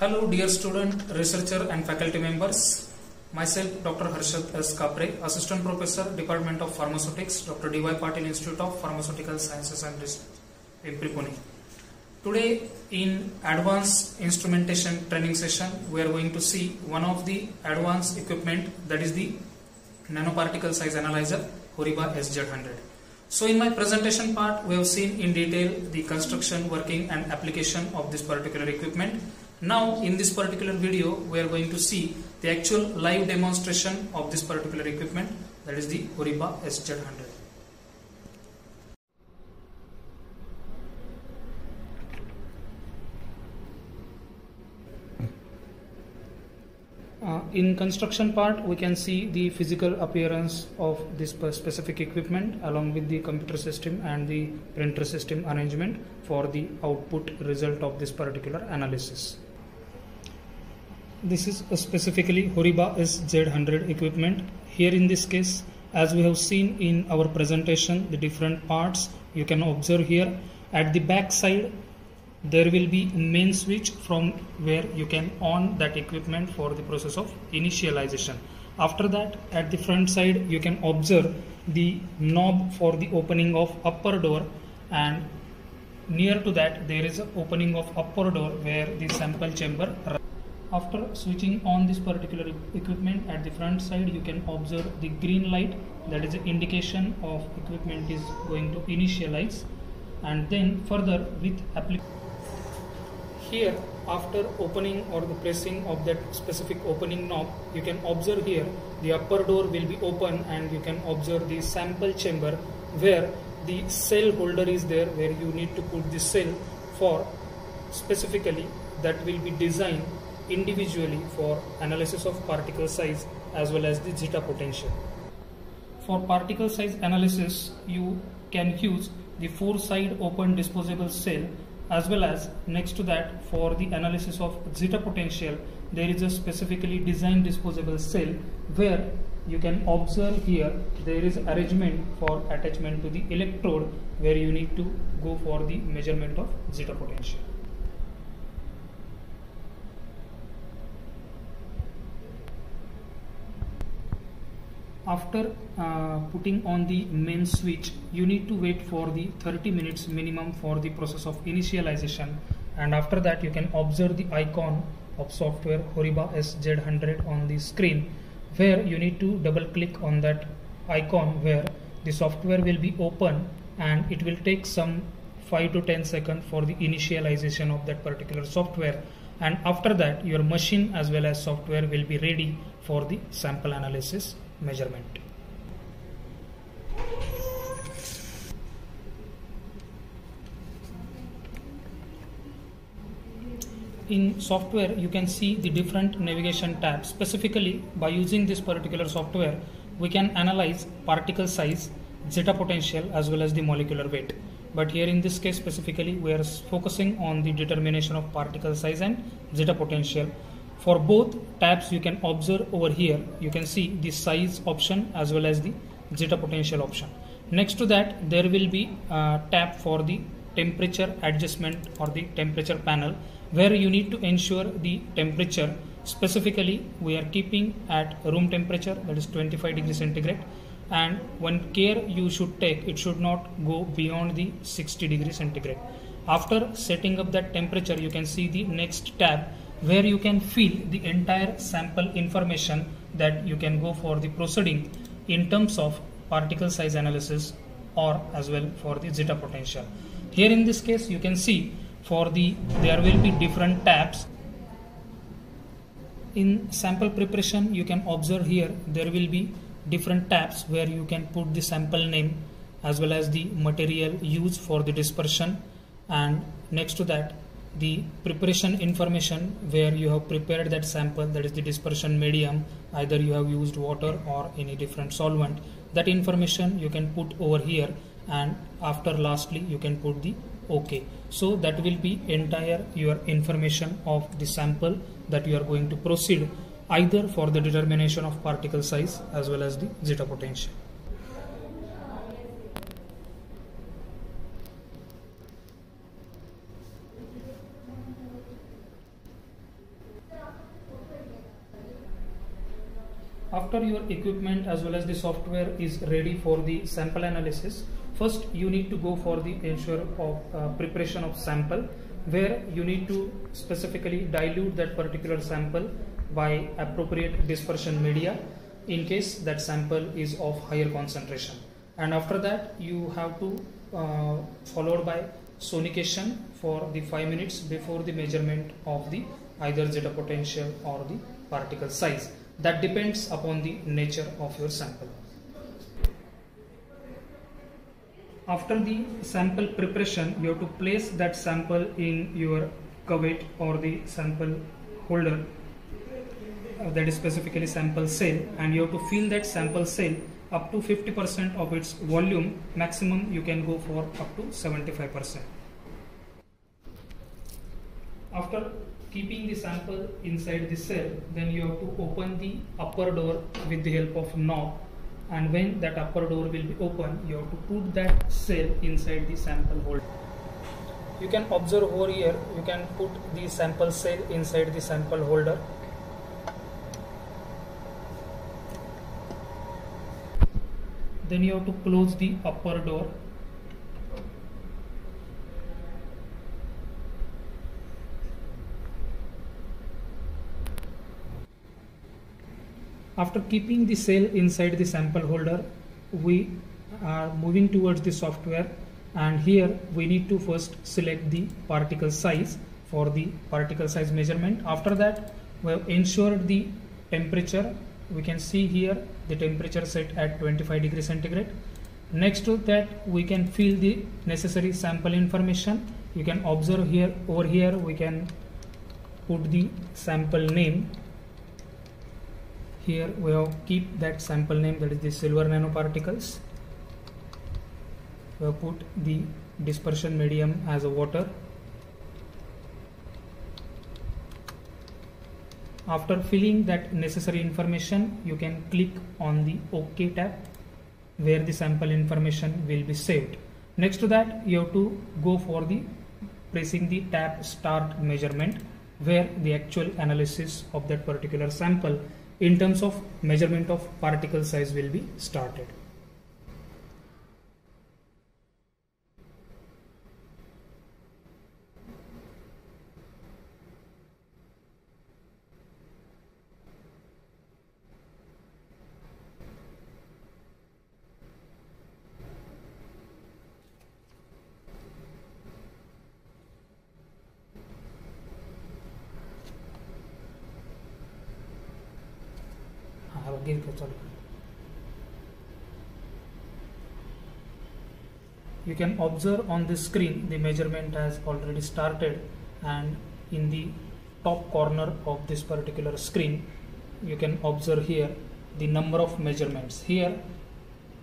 Hello dear student, researcher and faculty members. Myself Dr. Harshad S. Kapre, Assistant Professor, Department of Pharmaceutics, Dr. D.Y. Patil Institute of Pharmaceutical Sciences and Research, Pune. Today in Advanced Instrumentation Training Session, we are going to see one of the advanced equipment, that is the Nanoparticle Size Analyzer, HORIBA SZ100. So in my presentation part, we have seen in detail the construction, working and application of this particular equipment. Now in this particular video, we are going to see the actual live demonstration of this particular equipment, that is the HORIBA SZ100. In construction part, we can see the physical appearance of this specific equipment along with the computer system and the printer system arrangement for the output result of this particular analysis. This is specifically HORIBA SZ100 equipment. Here in this case, as we have seen in our presentation, the different parts you can observe here. At the back side, there will be main switch from where you can on that equipment for the process of initialization. After that, at the front side, you can observe the knob for the opening of upper door, and near to that there is an opening of upper door where the sample chamber. After switching on this particular equipment, at the front side you can observe the green light, that is an indication of equipment is going to initialize. And then further with application, here after opening or the pressing of that specific opening knob, you can observe here the upper door will be open and you can observe the sample chamber where the cell holder is there, where you need to put the cell for specifically that will be designed individually for analysis of particle size as well as the zeta potential. For particle size analysis, you can use the 4-side open disposable cell, as well as next to that for the analysis of zeta potential there is a specifically designed disposable cell where you can observe here there is arrangement for attachment to the electrode where you need to go for the measurement of zeta potential. After putting on the main switch, you need to wait for the 30 minutes minimum for the process of initialization, and after that you can observe the icon of software HORIBA SZ100 on the screen, where you need to double click on that icon where the software will be open, and it will take some 5 to 10 seconds for the initialization of that particular software, and after that your machine as well as software will be ready for the sample analysis measurement. In software, you can see the different navigation tabs. Specifically, by using this particular software, we can analyze particle size, zeta potential as well as the molecular weight. But here in this case specifically, we are focusing on the determination of particle size and zeta potential. For both tabs, you can observe over here, you can see the size option as well as the zeta potential option. Next to that, there will be a tab for the temperature adjustment or the temperature panel, where you need to ensure the temperature. Specifically, we are keeping at room temperature, that is 25 degrees centigrade, and one care you should take, it should not go beyond the 60 degrees centigrade. After setting up that temperature, you can see the next tab where you can fill the entire sample information that you can go for the proceeding in terms of particle size analysis or as well for the zeta potential. Here in this case, you can see for there will be different tabs. In sample preparation, you can observe here there will be different tabs where you can put the sample name as well as the material used for the dispersion, and next to that the preparation information where you have prepared that sample, that is the dispersion medium, either you have used water or any different solvent. That information you can put over here, and after lastly you can put the OK. So that will be entire your information of the sample that you are going to proceed either for the determination of particle size as well as the zeta potential. After your equipment as well as the software is ready for the sample analysis, first you need to go for the ensure of preparation of sample, where you need to specifically dilute that particular sample by appropriate dispersion media in case that sample is of higher concentration. And after that you have to followed by sonication for the 5 minutes before the measurement of the either zeta potential or the particle size. That depends upon the nature of your sample. After the sample preparation, you have to place that sample in your cuvette or the sample holder, that is specifically sample cell, and you have to fill that sample cell up to 50% of its volume. Maximum you can go for up to 75%. After keeping the sample inside the cell, then you have to open the upper door with the help of knob, and when that upper door will be open, you have to put that cell inside the sample holder. You can observe over here, you can put the sample cell inside the sample holder. Then you have to close the upper door. After keeping the cell inside the sample holder, we are moving towards the software, and here we need to first select the particle size for the particle size measurement. After that, we have ensured the temperature. We can see here the temperature set at 25 degrees centigrade. Next to that, we can fill the necessary sample information. You can observe here, over here we can put the sample name. Here we have keep that sample name, that is the silver nanoparticles. We have put the dispersion medium as a water. After filling that necessary information, you can click on the OK tab, where the sample information will be saved. Next to that, you have to go for the pressing the tab Start Measurement, where the actual analysis of that particular sample in terms of measurement of particle size will be started. You can observe on the screen the measurement has already started, and in the top corner of this particular screen you can observe here the number of measurements. Here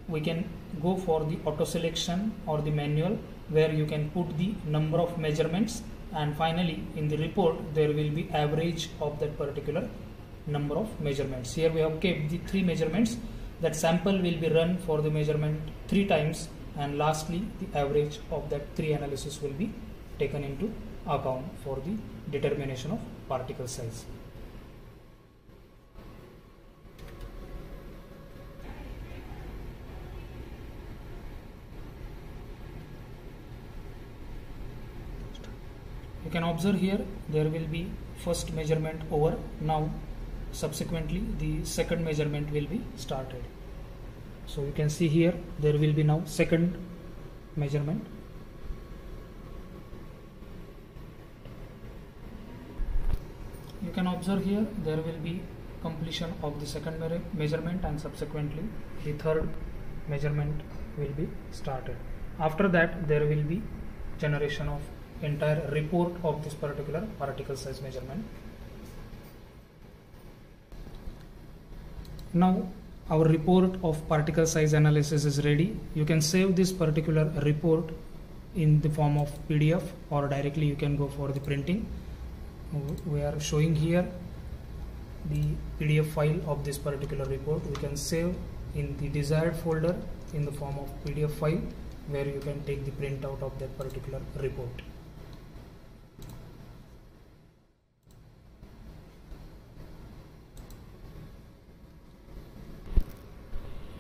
we can go for the auto selection or the manual, where you can put the number of measurements, and finally in the report there will be average of that particular number of measurements. Here we have kept the 3 measurements. That sample will be run for the measurement 3 times, and lastly the average of that 3 analysis will be taken into account for the determination of particle size. You can observe here there will be first measurement over. Now subsequently the second measurement will be started. So you can see here there will be now second measurement. You can observe here there will be completion of the second measurement, and subsequently the third measurement will be started. After that there will be generation of entire report of this particular particle size measurement. Now our report of particle size analysis is ready. You can save this particular report in the form of PDF, or directly you can go for the printing. We are showing here the PDF file of this particular report. We can save in the desired folder in the form of PDF file, where you can take the printout of that particular report.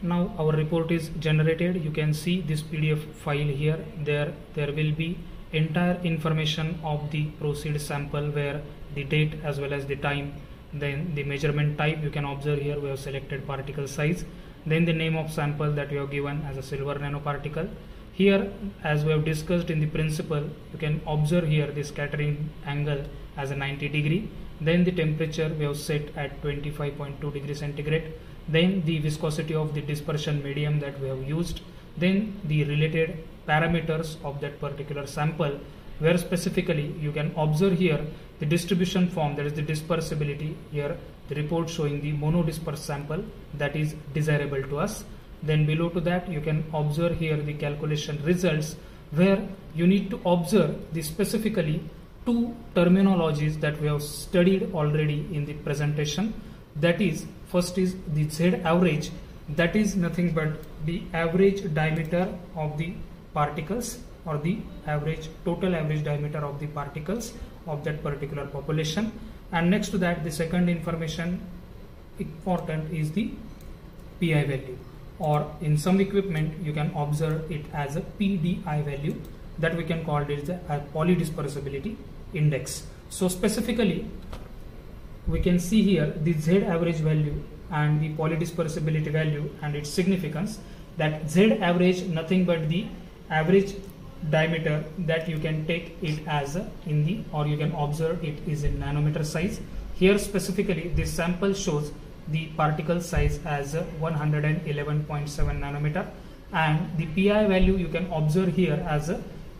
Now our report is generated. You can see this PDF file here. There will be entire information of the proceed sample, where the date as well as the time, then the measurement type. You can observe here we have selected particle size, then the name of sample that we have given as a silver nanoparticle. Here, as we have discussed in the principle, you can observe here the scattering angle as a 90 degree. Then the temperature we have set at 25.2 degrees centigrade. Then the viscosity of the dispersion medium that we have used. Then the related parameters of that particular sample, where specifically you can observe here the distribution form, that is the dispersibility. Here the report showing the monodispersed sample that is desirable to us. Then below to that you can observe here the calculation results, where you need to observe the specifically two terminologies that we have studied already in the presentation. That is, first is the Z average, that is nothing but the average diameter of the particles, or the total average diameter of the particles of that particular population. And next to that, the second information important is the PI value, or in some equipment you can observe it as a PDI value, that we can call it a polydispersibility index. So specifically we can see here the Z average value and the polydispersibility value and its significance. That Z average nothing but the average diameter that you can take it as in the, or you can observe it is in nanometer size. Here specifically this sample shows the particle size as 111.7 nanometer, and the PI value you can observe here as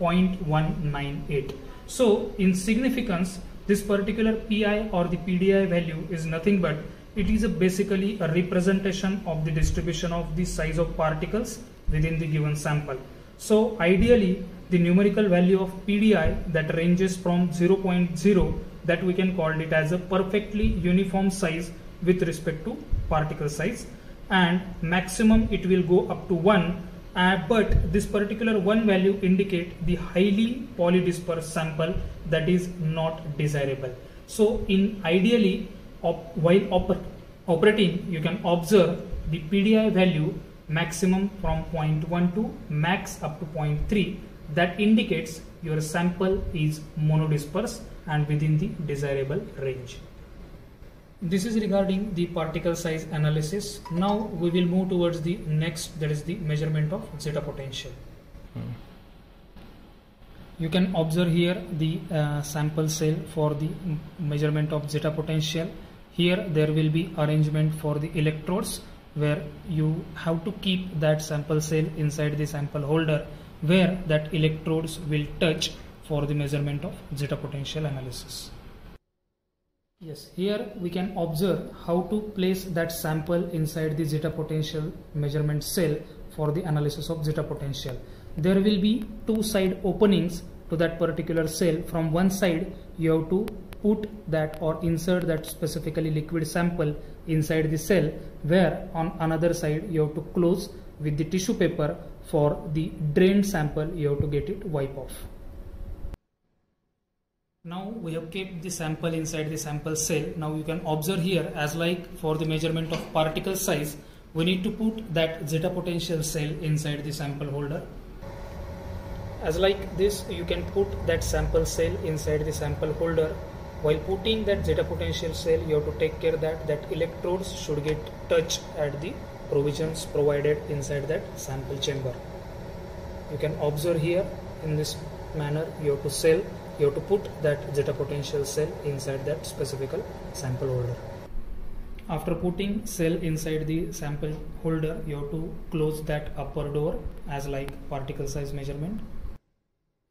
0.198. So in significance, this particular PI or the PDI value is nothing but it is basically a representation of the distribution of the size of particles within the given sample. So ideally the numerical value of PDI that ranges from 0.0, that we can call it as a perfectly uniform size with respect to particle size, and maximum it will go up to 1, but this particular 1 value indicate the highly polydispersed sample that is not desirable. So in ideally while operating, you can observe the PDI value maximum from 0.1 to max up to 0.3, that indicates your sample is monodispersed and within the desirable range. This is regarding the particle size analysis. Now we will move towards the next, that is the measurement of zeta potential. You can observe here the sample cell for the measurement of zeta potential. Here there will be arrangement for the electrodes, where you have to keep that sample cell inside the sample holder, where that electrodes will touch for the measurement of zeta potential analysis. Yes, here we can observe how to place that sample inside the zeta potential measurement cell for the analysis of zeta potential. There will be two side openings to that particular cell. From one side you have to put that or insert that specifically liquid sample inside the cell, where on another side you have to close with the tissue paper. For the drained sample you have to get it wipe off. Now we have kept the sample inside the sample cell. Now you can observe here, as like for the measurement of particle size, we need to put that zeta potential cell inside the sample holder. As like this, you can put that sample cell inside the sample holder. While putting that zeta potential cell, you have to take care that electrodes should get touched at the provisions provided inside that sample chamber. You can observe here in this manner, you have to put that zeta potential cell inside that specific sample holder. After putting cell inside the sample holder, you have to close that upper door as like particle size measurement.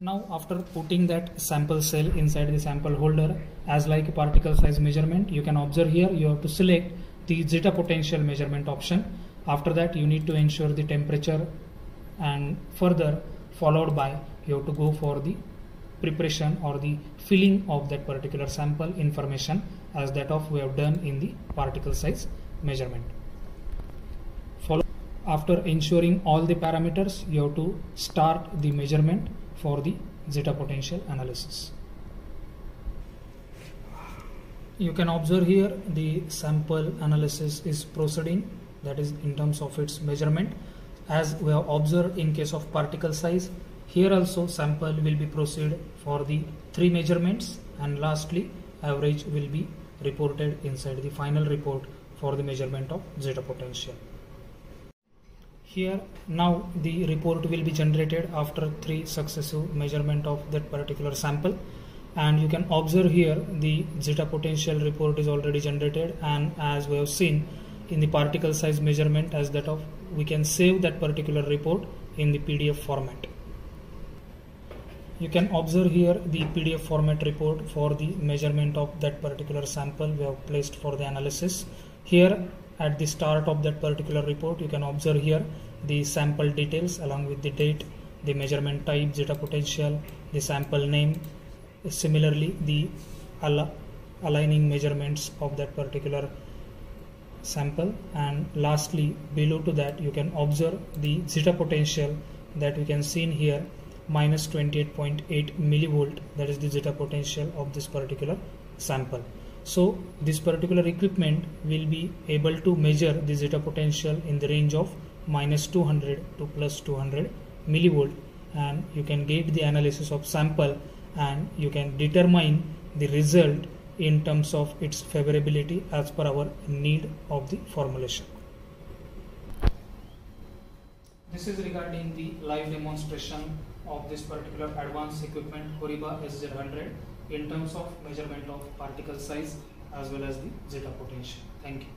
Now after putting that sample cell inside the sample holder as like particle size measurement, you can observe here you have to select the zeta potential measurement option. After that you need to ensure the temperature, and further followed by you have to go for the preparation or the filling of that particular sample information as that of we have done in the particle size measurement. After ensuring all the parameters, you have to start the measurement for the zeta potential analysis. You can observe here the sample analysis is proceeding. that is in terms of its measurement. As we have observed in case of particle size, here also sample will be proceed for the 3 measurements, and lastly average will be reported inside the final report for the measurement of zeta potential. Here now the report will be generated after 3 successive measurement of that particular sample, and you can observe here the zeta potential report is already generated, and as we have seen in the particle size measurement as that of, we can save that particular report in the PDF format. You can observe here the PDF format report for the measurement of that particular sample we have placed for the analysis. Here at the start of that particular report, you can observe here the sample details along with the date, the measurement type, zeta potential, the sample name, similarly the aligning measurements of that particular sample, and lastly below to that you can observe the zeta potential that we can see in here, minus 28.8 millivolt, that is the zeta potential of this particular sample. So this particular equipment will be able to measure the zeta potential in the range of minus 200 to plus 200 millivolt, and you can get the analysis of sample and you can determine the result in terms of its favorability as per our need of the formulation. This is regarding the live demonstration of this particular advanced equipment HORIBA SZ100 in terms of measurement of particle size as well as the zeta potential. Thank you.